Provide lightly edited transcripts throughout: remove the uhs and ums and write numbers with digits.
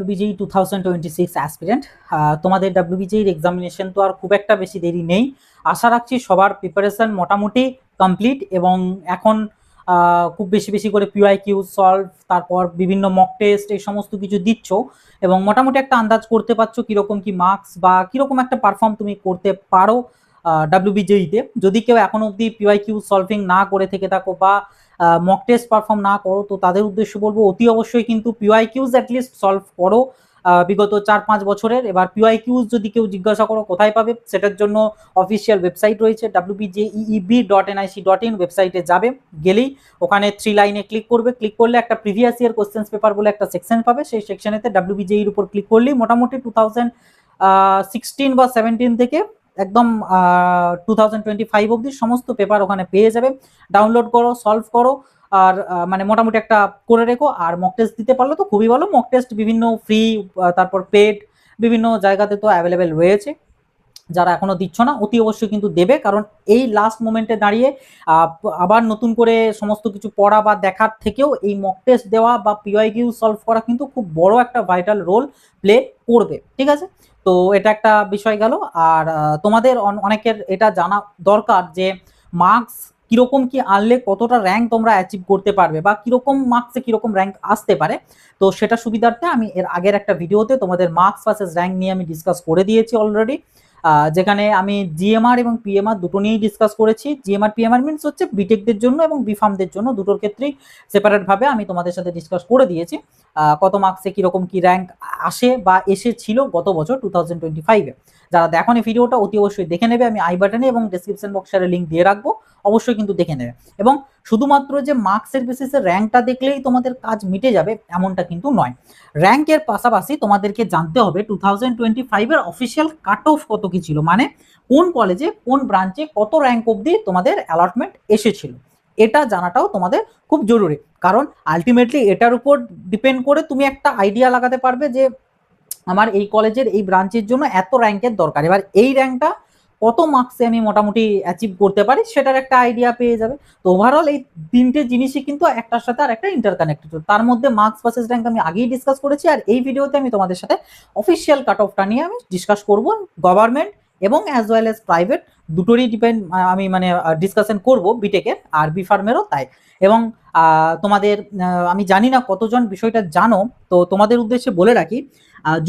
WBJEE 2026 aspirant, তোমাদের WBJEE examination তো আর খুব একটা বেশি দেরি নেই। আশা রাখছি সবার প্রিপারেশন মোটামুটি কমপ্লিট এবং এখন খুব বেশি বেশি করে PYQ সলভ, তারপর বিভিন্ন মক টেস্ট এই সমস্ত কিছু দিচ্ছ এবং মোটামুটি একটা আন্দাজ করতে পারছো কীরকম কি মার্কস বা কীরকম একটা পারফর্ম তুমি করতে পারো WBJEE-তে। যদি কেউ এখন অবধি PYQ সলভিং না করে থেকে থাকো বা মক টেস্ট পারফর্ম না করো, তো তাদের উদ্দেশ্যে বলবো অতি অবশ্যই কিন্তু PYQs অ্যাটলিস্ট সলভ করো বিগত 4-5 বছরের। এবার PYQs যদি কেউ জিজ্ঞাসা করো কোথায় পাবে, সেটার জন্য অফিসিয়াল ওয়েবসাইট রয়েছে wbjeeb.nic.in। ওয়েবসাইটে যাবে, গেলেই ওখানে 3 লাইনে ক্লিক করবে। ক্লিক করলে একটা প্রিভিয়াস ইয়ার কোশ্চেন্স পেপার বলে একটা সেকশন পাবে। সেই সেকশনেতে WBJEE-র উপর ক্লিক করলেই মোটামুটি 2016 বা 17 থেকে একদম 2025 অবধি সমস্ত পেপার ওখানে পেয়ে যাবে। ডাউনলোড করো, সলভ করো, আর মানে মোটামুটি একটা করে রেখো। আর মক টেস্ট দিতে পারলে তো খুবই ভালো। মক টেস্ট বিভিন্ন ফ্রি, তারপর পেড বিভিন্ন জায়গাতে তো অ্যাভেলেবেল রয়েছে। যারা এখনো দিচ্ছ না অতি অবশ্যই কিন্তু দেবে, কারণ এই লাস্ট মোমেন্টে দাঁড়িয়ে আবার নতুন করে সমস্ত কিছু পড়া বা দেখার থেকেও এই মক টেস্ট দেওয়া বা PYQ সলভ করা কিন্তু খুব বড় একটা ভাইটাল রোল প্লে করবে। ঠিক আছে, তো এটা একটা বিষয় গেল। আর তোমাদের অনেকের এটা জানা দরকার যে মার্কস কিরকম কি আনলে কতটা র্যাঙ্ক তোমরা অ্যাচিভ করতে পারবে বা কিরকম মার্কসে কিরকম র্যাঙ্ক আসতে পারে। তো সেটা সুবিধার্থে আমি এর আগের একটা ভিডিওতে তোমাদের মার্কস ভার্সেস র্যাঙ্ক নিয়ে আমি ডিসকাস করে দিয়েছি অলরেডি, যেখানে আমি GMR এবং PMR দুটো নিয়েই ডিসকাস করেছি। GMR PMR মিনস হচ্ছে বিটেকদের জন্য এবং বিফার্মদের জন্য, দুটোর ক্ষেত্রেই সেপারেটভাবে আমি তোমাদের সাথে ডিসকাস করে দিয়েছি কত মার্কসে কীরকম কী র্যাঙ্ক আসে বা এসেছিল গত বছর 2025-এ। যারা দেখোনি ভিডিওটা অতি অবশ্যই দেখে নেবে, আমি আই বাটনে এবং ডেসক্রিপশন বক্সের লিঙ্ক দিয়ে রাখবো, অবশ্যই কিন্তু দেখে নেবে। এবং শুধুমাত্র যে মার্কসের বেসিসে র্যাঙ্কটা দেখলেই তোমাদের কাজ মিটে যাবে এমনটা কিন্তু নয়। র্যাঙ্কের পাশাপাশি তোমাদেরকে জানতে হবে 2025-এর অফিসিয়াল কাট অফ কত কি ছিল, মানে কোন কলেজে কোন ব্রাঞ্চে কত র্যাঙ্ক অবধি তোমাদের অ্যালটমেন্ট এসেছিল। এটা জানাটাও তোমাদের খুব জরুরি, কারণ আলটিমেটলি এটার উপর ডিপেন্ড করে তুমি একটা আইডিয়া লাগাতে পারবে যে আমার এই কলেজের এই ব্রাঞ্চের জন্য এত র্যাঙ্কের দরকার। এবার এই র্যাঙ্কটা কত মার্কসে আমি মোটামুটি অ্যাচিভ করতে পারি সেটার একটা আইডিয়া পেয়ে যাবে। তো ওভারঅল এই তিনটে জিনিসই কিন্তু একটার সাথে আর একটা ইন্টারকানেক্টেড। তার মধ্যে মার্কস ভার্সেস র্যাঙ্ক আমি আগেই ডিসকাস করেছি, আর এই ভিডিওতে আমি তোমাদের সাথে অফিসিয়াল কাট অফটা নিয়ে আমি ডিসকাস করব। গভর্নমেন্ট এবং অ্যাজ ওয়েল অ্যাজ প্রাইভেট দুটোরই ডিপেন্ড আমি মানে ডিসকাশন করব, বিটেকের আর বিফার্মেরও তাই। এবং তোমাদের আমি জানি না কতজন বিষয়টা জানো, তো তোমাদের উদ্দেশ্যে বলে রাখি,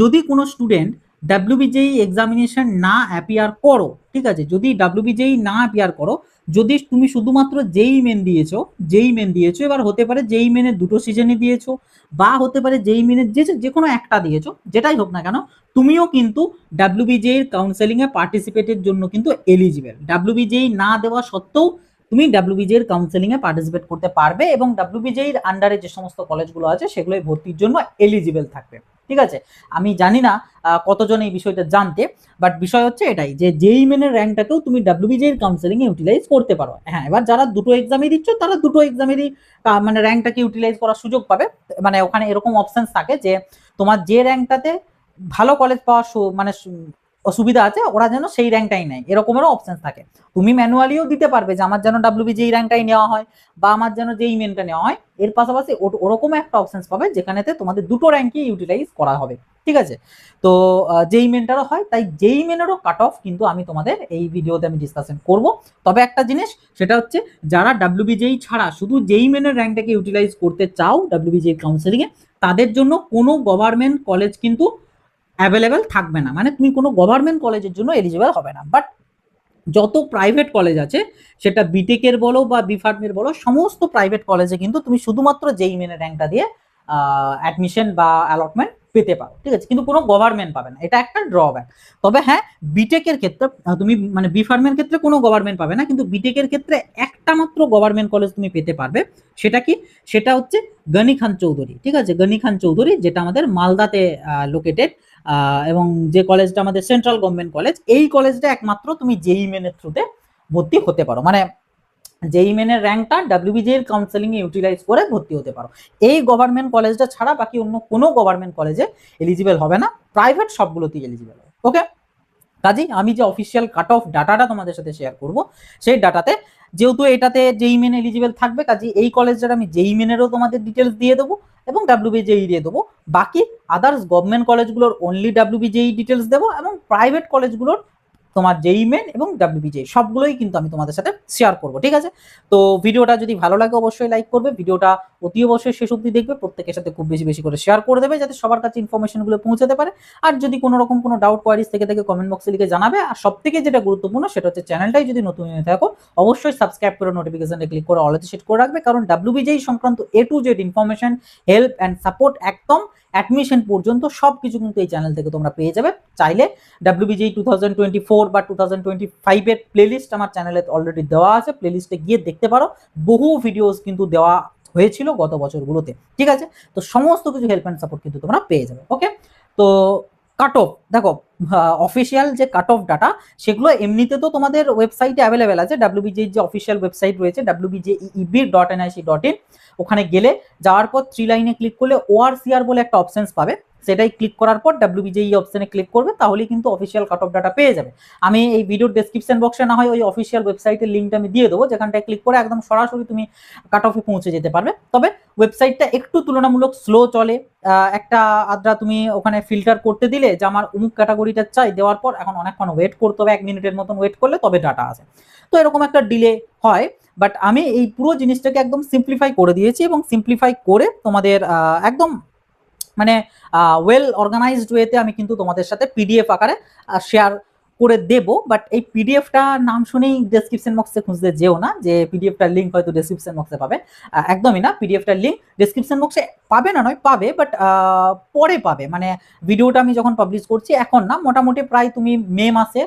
যদি কোনো স্টুডেন্ট WBJEE এক্সামিনেশন না অ্যাপিয়ার করো, ঠিক আছে, যদি WBJEE না অ্যাপিয়ার করো, যদি তুমি শুধুমাত্র JEE মেন দিয়েছো, এবার হতে পারে JEE মেনের দুটো সিজনই দিয়েছো বা হতে পারে JEE মেনের যে কোনো একটা দিয়েছো, যেটাই হোক না কেন তুমিও কিন্তু WBJEE কাউন্সেলিংয়ে পার্টিসিপেটের জন্য কিন্তু এলিজিবল। WBJEE না দেওয়া সত্ত্বেও তুমি WBJEE কাউন্সেলিংয়ে পার্টিসিপেট করতে পারবে এবং WBJEE আন্ডারে যে সমস্ত কলেজগুলো আছে সেগুলোই ভর্তির জন্য এলিজিবল থাকবে। ঠিক আছে, আমি জানি না কতজন এই বিষয়টা জানতে, বাট বিষয় হচ্ছে এটাই যে JEE মেনের র্যাঙ্কটাকেও তুমি WBJEE কাউন্সেলিংয়ে ইউটিলাইজ করতে পারো। হ্যাঁ, এবার যারা দুটো এক্সামই দিচ্ছ তারা দুটো এক্সামেরই মানে র্যাঙ্কটাকে ইউটিলাইজ করার সুযোগ পাবে। মানে ওখানে এরকম অপশনস থাকে যে তোমার যে র্যাঙ্কটাতে ভালো কলেজ পাওয়ার মানে অসুবিধা আছে, ওরা যেন সেই র্যাঙ্কটাই নেয়, এরকমেরও অপশন থাকে। তুমি ম্যানুয়ালিও দিতে পারবে যে আমার যেন WBJEE র্যাঙ্কটাই নেওয়া হয় বা আমার যেন JEE মেনটা নেওয়া হয়। এর পাশাপাশি ওরকম একটা অপশন পাবে যেখানেতে তোমাদের দুটো র্যাঙ্কই ইউটিলাইজ করা হবে। ঠিক আছে, তো JEE মেনটারও হয়, তাই JEE মেনেরও কাট অফ কিন্তু আমি তোমাদের এই ভিডিওতে আমি ডিসকাশন করব। তবে একটা জিনিস, সেটা হচ্ছে যারা WBJEE ছাড়া শুধু JEE মেনের র্যাঙ্কটাকে ইউটিলাইজ করতে চাও WBJEE কাউন্সেলিংয়ে, তাদের জন্য কোনো গভর্নমেন্ট কলেজ কিন্তু অ্যাভেলেবেল থাকবে না, মানে তুমি কোনো গভর্নমেন্ট কলেজের জন্য এলিজিবল হবে না। বাট যত প্রাইভেট কলেজ আছে, সেটা বিটেকের বলো বা বিফার্মের বলো, সমস্ত প্রাইভেট কলেজে কিন্তু তুমি শুধুমাত্র JEE মেনের র্যাঙ্কটা দিয়ে অ্যাডমিশন বা অ্যালটমেন্ট পেতে পারো। ঠিক আছে, কিন্তু কোনো গভর্নমেন্ট পাবে না, এটা একটা ড্রব্যাক। তবে হ্যাঁ, বিটেকের ক্ষেত্রে তুমি মানে বিফার্মের ক্ষেত্রে কোনো গভর্নমেন্ট পাবে না, কিন্তু বিটেকের ক্ষেত্রে একটা মাত্র গভর্নমেন্ট কলেজ তুমি পেতে পারবে। সেটা কি? সেটা হচ্ছে গনি খান চৌধুরী। ঠিক আছে, গনি খান চৌধুরী, যেটা আমাদের মালদাতে লোকেটেড এবং যে কলেজটা আমাদের সেন্ট্রাল গভর্নমেন্ট কলেজ, এই কলেজটা একমাত্র তুমি JEE মেনের থ্রুতে ভর্তি হতে পারো, মানে JEE মেনের র্যাঙ্কটা WBJEE কাউন্সেলিংয়ে ইউটিলাইজ করে ভর্তি হতে পারো। এই গভর্নমেন্ট কলেজটা ছাড়া বাকি অন্য কোনো গভর্নমেন্ট কলেজে এলিজিবল হবে না, প্রাইভেট সবগুলোতেই এলিজিবল। ওকে, কাজেই আমি যে অফিসিয়াল কাট অফ ডাটাটা তোমাদের সাথে শেয়ার করব, সেই ডাটাতে যেহেতু এটাতে JEE মেন এলিজিবল থাকবে, কাজেই এই কলেজটার আমি JEE মেনেরও তোমাদের ডিটেলস দিয়ে দেবো এবং WBJEE দিয়ে দেবো। বাকি আদার্স গভর্নমেন্ট কলেজগুলোর অনলি WBJEE ডিটেলস দেবো এবং প্রাইভেট কলেজগুলোর তোমার JEE মেন এবং WBJEE সবগুলোই কিন্তু আমি তোমাদের সাথে শেয়ার করবো, ঠিক আছে? তো ভিডিওটা যদি ভালো লাগে অবশ্যই লাইক করবে, ভিডিওটা অতি অবশ্যই শেষ অবধি দেখবে, প্রত্যেকের সাথে খুব বেশি বেশি করে শেয়ার করে দেবে যাতে সবার কাছে ইনফরমেশনগুলো পৌঁছাতে পারে। আর যদি কোনো রকম কোনো ডাউট কোয়ারিজ থেকে কমেন্ট বক্সে লিখে জানাবে। আর সব থেকে যেটা গুরুত্বপূর্ণ সেটা হচ্ছে চ্যানেলটাই যদি নতুন হয়ে থাকো অবশ্যই সাবস্ক্রাইব করে নোটিফিকেশনে ক্লিক করে অলতে সেট করে রাখবে, কারণ WBJEE সংক্রান্ত A to Z information, help and support একদম অ্যাডমিশন পর্যন্ত সব কিছু কিন্তু এই চ্যানেল থেকে তোমরা পেয়ে যাবে। চাইলে WBJEE 2024 বা 2025 এর প্লেলিস্ট আমার চ্যানেলে অলরেডি দেওয়া আছে, প্লেলিস্টে গিয়ে দেখতে পারো। বহু ভিডিওস কিন্তু দেওয়া হয়েছিল গত বছরগুলোতে, ঠিক আছে? তো সমস্ত কিছু হেল্প অ্যান্ড সাপোর্ট কিন্তু তোমরা পেয়ে যাবে। ওকে, তো কাট অফ দেখো, অফিসিয়াল যে কাট অফ ডাটা সেগুলো এমনিতে তো তোমাদের ওয়েবসাইটে অ্যাভেলেবেল আছে। WBJEE যে অফিসিয়াল ওয়েবসাইট রয়েছে wbjeeb.nic.in, ওখানে গেলে যাওয়ার পর 3 লাইনে ক্লিক করলে ORCR বলে একটা অপশনস পাবে, সেটাই ক্লিক করার পর WBJEE অপশনে ক্লিক করবে, তাহলেই কিন্তু অফিসিয়াল কাট অফ ডাটা পেয়ে যাবে। আমি এই ভিডিওর ডেসক্রিপশন বক্সে না হয় ওই অফিসিয়াল ওয়েবসাইটের লিঙ্কটা আমি দিয়ে দেবো, যেখানটায় ক্লিক করে একদম সরাসরি তুমি কাট অফে পৌঁছে যেতে পারবে। তবে ওয়েবসাইটটা একটু তুলনামূলক স্লো চলে, একটা আদ্রা তুমি ওখানে ফিল্টার করতে দিলে যে আমার অমুক ক্যাটাগরিটা চাই, দেওয়ার পর এখন অনেকক্ষণ ওয়েট করতে হবে, 1 মিনিটের মতন ওয়েট করলে তবে ডাটা আসে, তো এরকম একটা ডিলে হয়। বাট আমি এই পুরো জিনিসটাকে একদম সিম্পলিফাই করে দিয়েছি এবং সিম্পলিফাই করে তোমাদের একদম মানে ওয়েল অর্গানাইজড ওয়েতে আমি কিন্তু তোমাদের সাথে PDF আকারে শেয়ার করে দেব। বাট এই PDFটা নাম শুনেই ডেসক্রিপশন বক্সে খুঁজতে যেও না যে PDFটার লিঙ্ক হয়তো ডেসক্রিপশন বক্সে পাবে, একদমই না। PDFটার লিঙ্ক ডেসক্রিপশন বক্সে পাবে না নয়, পাবে, বাট পরে পাবে, মানে ভিডিওটা আমি যখন পাবলিশ করছি এখন না, মোটামুটি প্রায় তুমি মে মাসে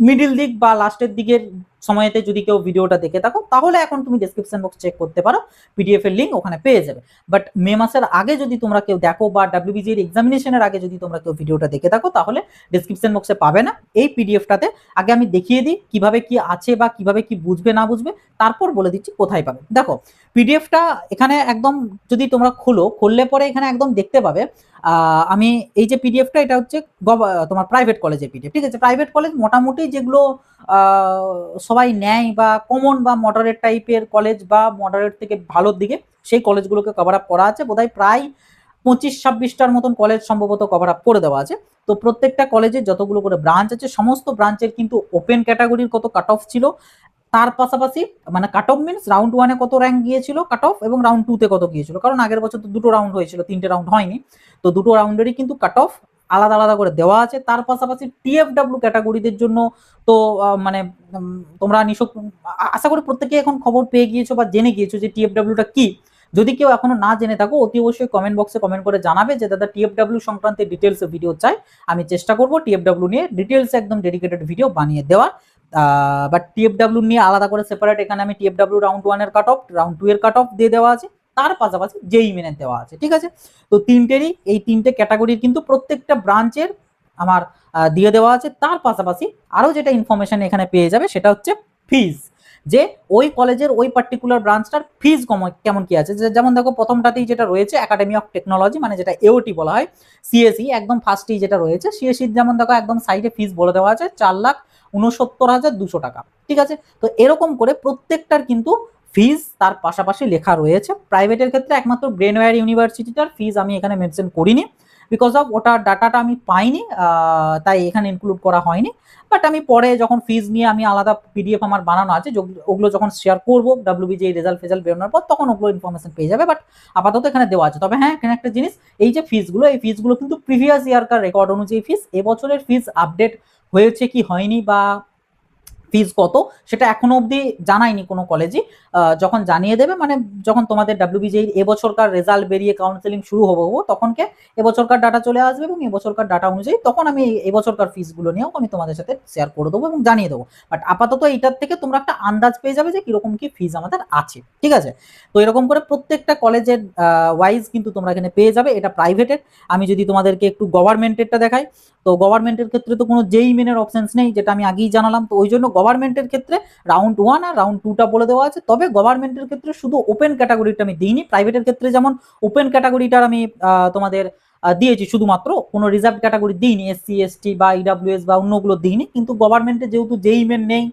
মিডিল দিক বা লাস্টের দিকের সময়তে যদি কেউ ভিডিওটা দেখে থাকো তাহলে এখন তুমি ডেসক্রিপশন বক্স চেক করতে পারো, PDF এর লিঙ্ক ওখানে পেয়ে যাবে। বাট মে মাসের আগে যদি তোমরা কেউ দেখো বা WBJEE এক্সামিনেশনের আগে যদি তোমরা কেউ ভিডিওটা দেখে থাকো তাহলে ডেসক্রিপশন বক্সে পাবে না। এই PDFটাতে আগে আমি দেখিয়ে দিই কিভাবে কি আছে বা কিভাবে কি বুঝবে না বুঝবে, তারপর বলে দিচ্ছি কোথায় পাবে। দেখো PDFটা এখানে একদম যদি তোমরা খুললে পরে এখানে একদম দেখতে পাবে আমি এই যে PDFটা, এটা হচ্ছে তোমার প্রাইভেট কলেজের PDF, ঠিক আছে? প্রাইভেট কলেজ মোটামুটি যেগুলো সবাই নেয় বা কমন বা মডারেট টাইপের কলেজ বা মডারেট থেকে ভালোর দিকে, সেই কলেজগুলোকে কভার আপ করা আছে। বোধহয় প্রায় 25-26টার মতন কলেজ সম্ভবত কভার আপ করে দেওয়া আছে। তো প্রত্যেকটা কলেজের যতগুলো করে ব্রাঞ্চ আছে সমস্ত ব্রাঞ্চের কিন্তু ওপেন ক্যাটাগরির কত কাট অফ ছিল, তার পাশাপাশি মানে কাট অফ মিনস রাউন্ড 1-এ কত র্যাঙ্ক গিয়েছিল কাট অফ, এবং রাউন্ড 2-তে কত গিয়েছিল, কারণ আগের বছর তো 2টো রাউন্ড হয়েছিল, 3টে রাউন্ড হয়নি। তো 2টো রাউন্ডেরই কিন্তু কাট অফ আলাদা আলাদা করে দেওয়া আছে। তার পাশাপাশি TFW ক্যাটাগরিদের জন্য তো মানে তোমরা আশা করি প্রত্যেকে এখন খবর পেয়ে গিয়েছো বা জেনে গিয়েছো যে TFWটা কি। যদি কেউ এখনো না জেনে থাকো অতি অবশ্যই কমেন্ট বক্সে কমেন্ট করে জানাবে যে দাদা TFW সংক্রান্ত ডিটেলস ভিডিও চাই, আমি চেষ্টা করব TFW নিয়ে ডিটেলস একদম ডেডিকেটেড ভিডিও বানিয়ে দেওয়ার। বাট TFW নিয়ে আলাদা করে সেপারেট এখানে আমি TFW রাউন্ড 1 এর কাট অফ, রাউন্ড 2 এর কাট অফ দিয়ে দেওয়া আছে, তার পাশাপাশি JEE মেনের দেওয়া আছে, ঠিক আছে? তো তিনটেরই এই 3টে ক্যাটাগরির কিন্তু প্রত্যেকটা ব্রাঞ্চের আমার দিয়ে দেওয়া আছে। তার পাশাপাশি আরো যেটা ইনফরমেশন এখানে পেয়ে যাবে সেটা হচ্ছে ফিজ, যে ওই কলেজের ওই পার্টিকুলার ব্রাঞ্চটার ফিজ কেমন কি আছে। যেমন দেখো প্রথমটাতেই যেটা রয়েছে একাডেমি অফ টেকনোলজি, মানে যেটা AOT বলা হয়, CSE একদম ফার্স্টেই যেটা রয়েছে, CSE যেমন দেখো একদম সাইডে ফিজ বলে দেওয়া আছে 4,69,200 টাকা, ঠিক আছে? তো এরকম করে প্রত্যেকটার কিন্তু ফিজ তার পাশাপাশি লেখা রয়েছে। প্রাইভেটের ক্ষেত্রে একমাত্র ব্রেনওয়্যার ইউনিভার্সিটিটার ফিজ আমি এখানে মেনশন করিনি, বিকজ অফ ওটার ডাটাটা আমি পাইনি, তাই এখানে ইনক্লুড করা হয়নি। বাট আমি পরে যখন ফিজ নিয়ে আমি আলাদা PDF আমার বানানো আছে, ওগুলো যখন শেয়ার করবো WBJEE রেজাল্ট বেরোনোর পর তখন ওগুলো ইনফরমেশন পেয়ে যাবে। বাট আপাতত এখানে দেওয়া আছে। তবে হ্যাঁ, এখানে একটা জিনিস, এই যে ফিজগুলো, এই ফিজগুলো কিন্তু প্রিভিয়াস ইয়ারকার রেকর্ড অনুযায়ী ফিজ, এবছরের ফিজ আপডেট হয়েছে কি হয়নি বা ফিজ কত সেটা এখনো অবধি জানায়নি কোনো কলেজই। যখন জানিয়ে দেবে, মানে যখন তোমাদের WBJEE এবছরকার রেজাল্ট বেরিয়ে কাউন্সেলিং শুরু হবো তখনকে এবছরকার ডাটা চলে আসবে, এবং এবছরকার ডাটা অনুযায়ী তখন আমি এবছরকার ফিজগুলো নিয়েও আমি তোমাদের সাথে শেয়ার করে দেবো এবং জানিয়ে দেবো। বাট আপাতত এইটার থেকে তোমরা একটা আন্দাজ পেয়ে যাবে যে কিরকম কি ফিজ আমাদের আছে, ঠিক আছে? তো এরকম করে প্রত্যেকটা কলেজের ওয়াইজ কিন্তু তোমরা এখানে পেয়ে যাবে। এটা প্রাইভেটের। আমি যদি তোমাদেরকে একটু গভর্নমেন্টেরটা দেখাই, তো গভর্নমেন্টের ক্ষেত্রে তো কোনো JEE মেনের অপশনস নেই, যেটা আমি আগেই জানালাম। তো ওই জন্য গভর্নমেন্টের ক্ষেত্রে রাউন্ড 1 আর রাউন্ড 2টা বলে দেওয়া আছে। তবে গভর্নমেন্টের ক্ষেত্রে শুধু ওপেন ক্যাটাগরিটা আমি দিইনি, প্রাইভেটের ক্ষেত্রে যেমন ওপেন ক্যাটাগরিটার আমি তোমাদের দিয়েছি, শুধুমাত্র কোনো রিজার্ভ ক্যাটাগরি দিইনি, SC ST বা EWS বা অন্যগুলো দিইনি। কিন্তু গভর্নমেন্টে যেহেতু JEE মেন নেই,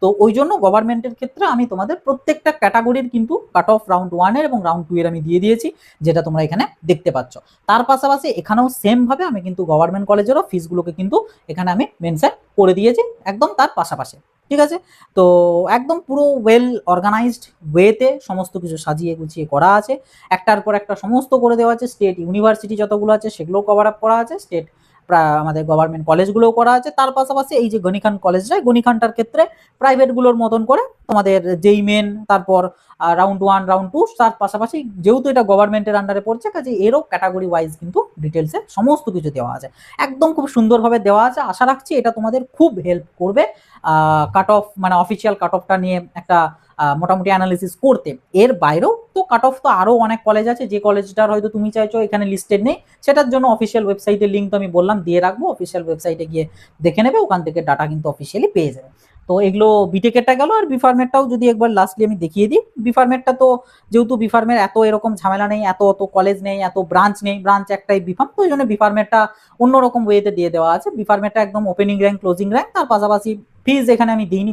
তো ওই জন্য গভর্নমেন্টের ক্ষেত্রে আমি তোমাদের প্রত্যেকটা ক্যাটাগরির কিন্তু কাট অফ রাউন্ড 1 এর এবং রাউন্ড 2 এর আমি দিয়ে দিয়েছি, যেটা তোমরা এখানে দেখতে পাচ্ছ। তার পাশাপাশি এখানেও সেম ভাবে আমি কিন্তু গভর্নমেন্ট কলেজেরও ফিসগুলোকে কিন্তু এখানে আমি মেনশন করে দিয়েছি একদম তার পাশাপাশি, ঠিক আছে। তো একদম পুরো ওয়েল অর্গানাইজড ওয়েতে সমস্ত কিছু সাজিয়ে গুছিয়ে করা আছে, একটার পর একটা সমস্ত করে দেওয়া আছে। স্টেট ইউনিভার্সিটি যতগুলো আছে সেগুলো কভার আপ করা আছে, স্টেট আমাদের গভর্নমেন্ট কলেজগুলোও করা আছে। তার পাশাপাশি এই যে গণিখান কলেজটা, গণিখানটার ক্ষেত্রে প্রাইভেটগুলোর মতন করে তোমাদের যেই মেন, তারপর রাউন্ড 1 রাউন্ড 2, তার পাশাপাশি যেহেতু এটা গভর্নমেন্টের আন্ডারে পড়ছে কাজে এরও ক্যাটাগরি ওয়াইজ কিন্তু ডিটেলসে সমস্ত কিছু দেওয়া আছে, একদম খুব সুন্দরভাবে দেওয়া আছে। আশা রাখছি এটা তোমাদের খুব হেল্প করবে কাট অফ মানে অফিসিয়াল কাট অফটা নিয়ে একটা মোটামুটি অ্যানালিসিস করতে। এর বাইরেও তো কাট অফ তো আরও অনেক কলেজ আছে, যে কলেজটার হয়তো তুমি চাইছো এখানে লিস্টেড নেই, সেটার জন্য অফিসিয়াল ওয়েবসাইটের লিঙ্ক তো আমি বললাম দিয়ে রাখবো, অফিসিয়াল ওয়েবসাইটে গিয়ে দেখে নেবে, ওখান থেকে ডাটা কিন্তু অফিসিয়ালি পেয়ে যাবে। তো এগুলো বিটেকেরটা গেল, আর বিফার্মেরটাও যদি একবার লাস্টলি আমি দেখিয়ে দিই। বিফার্মেরটা তো যেহেতু বিফার্মের এত এরকম ঝামেলা নেই, এত কলেজ নেই, এত ব্রাঞ্চ নেই, ব্রাঞ্চ একটাই বিফার্ম, তো ওই জন্য বিফার্মেরটা অন্যরকম ওয়েতে দিয়ে দেওয়া আছে। বিফার্মেরটা একদম ওপেনিং র্যাঙ্ক ক্লোজিং র্যাঙ্ক, তার পাশাপাশি ফিজ এখানে আমি দিইনি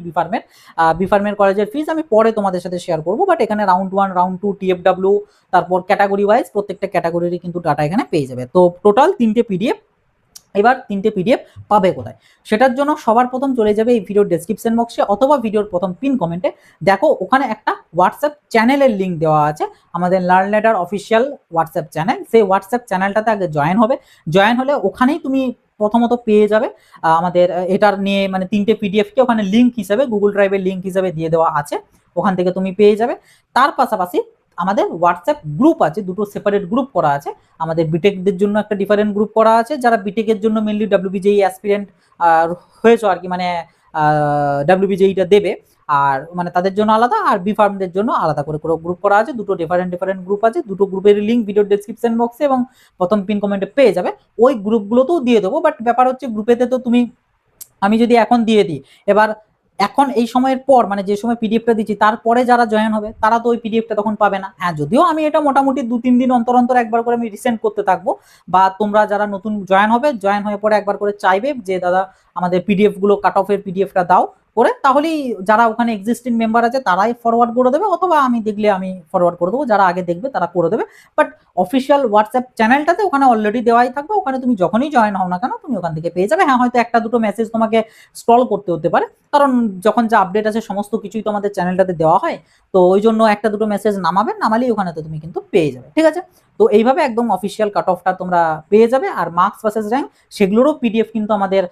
বিফার্মের কলেজের ফিজ আমি পরে তোমাদের সাথে শেয়ার করবো, বাট এখানে রাউন্ড 1 রাউন্ড 2 টিএফডব্লিউ তারপর ক্যাটাগরি ওয়াইজ প্রত্যেকটা ক্যাটাগরিরই কিন্তু ডাটা এখানে পেয়ে যাবে। তো টোটাল 3টে পিডিএফ, এবার 3টে পিডিএফ পাবে কোথায়, সেটার জন্য সবার প্রথম চলে যাবে এই ভিডিওর ডেসক্রিপশন বক্সে অথবা ভিডিওর প্রথম পিন কমেন্টে, দেখো ওখানে একটা হোয়াটসঅ্যাপ চ্যানেলের লিঙ্ক দেওয়া আছে, আমাদের learn ladder official WhatsApp channel. সেই হোয়াটসঅ্যাপ চ্যানেলটাতে আগে জয়েন হবে, জয়েন হলে ওখানেই তুমি প্রথমত পেয়ে যাবে আমাদের এটার নিয়ে মানে 3টে পিডিএফকে ওখানে লিঙ্ক হিসাবে গুগল ড্রাইভের লিঙ্ক হিসাবে দিয়ে দেওয়া আছে, ওখান থেকে তুমি পেয়ে যাবে। তার পাশাপাশি আমাদের হোয়াটসঅ্যাপ গ্রুপ আছে, দুটো সেপারেট গ্রুপ করা আছে। আমাদের বিটেকদের জন্য একটা ডিফারেন্ট গ্রুপ করা আছে, যারা বিটেকের জন্য মেনলি ডাব্লিউবিজেই অ্যাসপিরেন্ট হয়েছে আর কি, মানে ডাব্লিউবিজেইটা দেবে, আর মানে তাদের জন্য আলাদা, আর বিফার্মদের জন্য আলাদা করে গ্রুপ করা আছে। দুটো ডিফারেন্ট গ্রুপ আছে, দুটো গ্রুপের লিঙ্ক ভিডিওর ডেসক্রিপশন বক্সে এবং প্রথম পিন কমেন্টে পেয়ে যাবে। ওই গ্রুপগুলোতেও দিয়ে দেবো, বাট ব্যাপার হচ্ছে গ্রুপেতে তো তুমি, আমি যদি এখন দিয়ে দিই, এবার এখন এই সময়ের পর মানে যে সময় পিডিএফটা দিচ্ছি তারপরে যারা জয়েন হবে তারা তো ওই পিডিএফটা তখন পাবে না। হ্যাঁ, যদিও আমি এটা মোটামুটি 2-3 দিন অন্তর অন্তর একবার করে আমি রিসেন্ড করতে থাকবো, বা তোমরা যারা নতুন জয়েন হবে, জয়েন হয়ে পরে একবার করে চাইবে যে দাদা আমাদের পিডিএফ গুলো কাট অফের পিডিএফটা দাও করে, তাহলেই যারা ওখানে এক্সিস্টিং মেম্বার আছে তারাই ফরওয়ার্ড করে দেবে, অথবা আমি দেখলে আমি ফরওয়ার্ড করে দেবো, যারা আগে দেখবে তারা করে দেবে। বাট অফিসিয়াল হোয়াটসঅ্যাপ চ্যানেলটাতে ওখানে অলরেডি দেওয়াই থাকবে, ওখানে তুমি যখনই জয়েন হও না কেন তুমি ওখান থেকে পেয়ে যাবে। হ্যাঁ, হয়তো একটা দুটো মেসেজ তোমাকে স্ক্রল করতে হতে পারে, কারণ যখন যা আপডেট আছে সমস্ত কিছুই তো আমাদের চ্যানেলটাতে দেওয়া হয়, তো ওই জন্য একটা দুটো মেসেজ নামালেই ওখানে তো তুমি কিন্তু পেয়ে যাবে, ঠিক আছে। তো এইভাবে একদম অফিসিয়াল কাট অফটা তোমরা পেয়ে যাবে। আর মার্কস ভার্সেস র্যাঙ্ক সেগুলোরও পিডিএফ কিন্তু আমাদের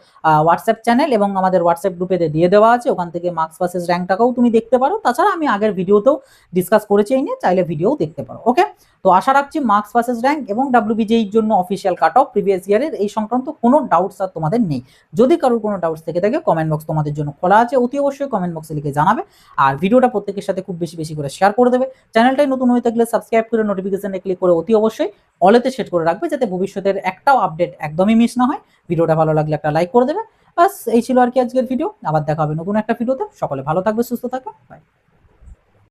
হোয়াটসঅ্যাপ চ্যানেল এবং আমাদের হোয়াটসঅ্যাপ গ্রুপেতে দিয়ে দেওয়া আছে, ওখান থেকে মার্কস ভার্সেস র্যাঙ্কটাকেও তুমি দেখতে পারো। তাছাড়া আমি আগের ভিডিওতেও ডিসকাস করেছি এই নিয়ে, চাইলে ভিডিওও দেখতে পারো। ওকে, তো আশা রাখছি মার্কস ভার্সেস র্যাঙ্ক এবং ডাব্লিউবিজেইর জন্য অফিসিয়াল কাট অফ প্রিভিয়াস ইয়ারের এই সংক্রান্ত কোনো ডাউটস আর তোমাদের নেই। যদি কারোর কোনো ডাউটস থেকে থাকে কমেন্ট বক্স তোমাদের জন্য খোলা আছে, অতি অবশ্যই কমেন্ট বক্সে লিখে জানাবে। আর ভিডিওটা প্রত্যেকের সাথে খুব বেশি বেশি করে শেয়ার করে দেবে। চ্যানেলটাই নতুন হয়ে থাকলে সাবস্ক্রাইব করে নোটিফিকেশনে ক্লিক করে অতি অবশ্যই অলেতে সেট করে রাখবে, যাতে ভবিষ্যতের একটাও আপডেট একদমই মিস না হয়। ভিডিওটা ভালো লাগলে একটা লাইক করে দেবে। বাস এই ছিল আর কি আজকের ভিডিও, আবার দেখা হবে নতুন একটা ভিডিওতে। সকলে ভালো থাকবে, সুস্থ থাকবে, বাই।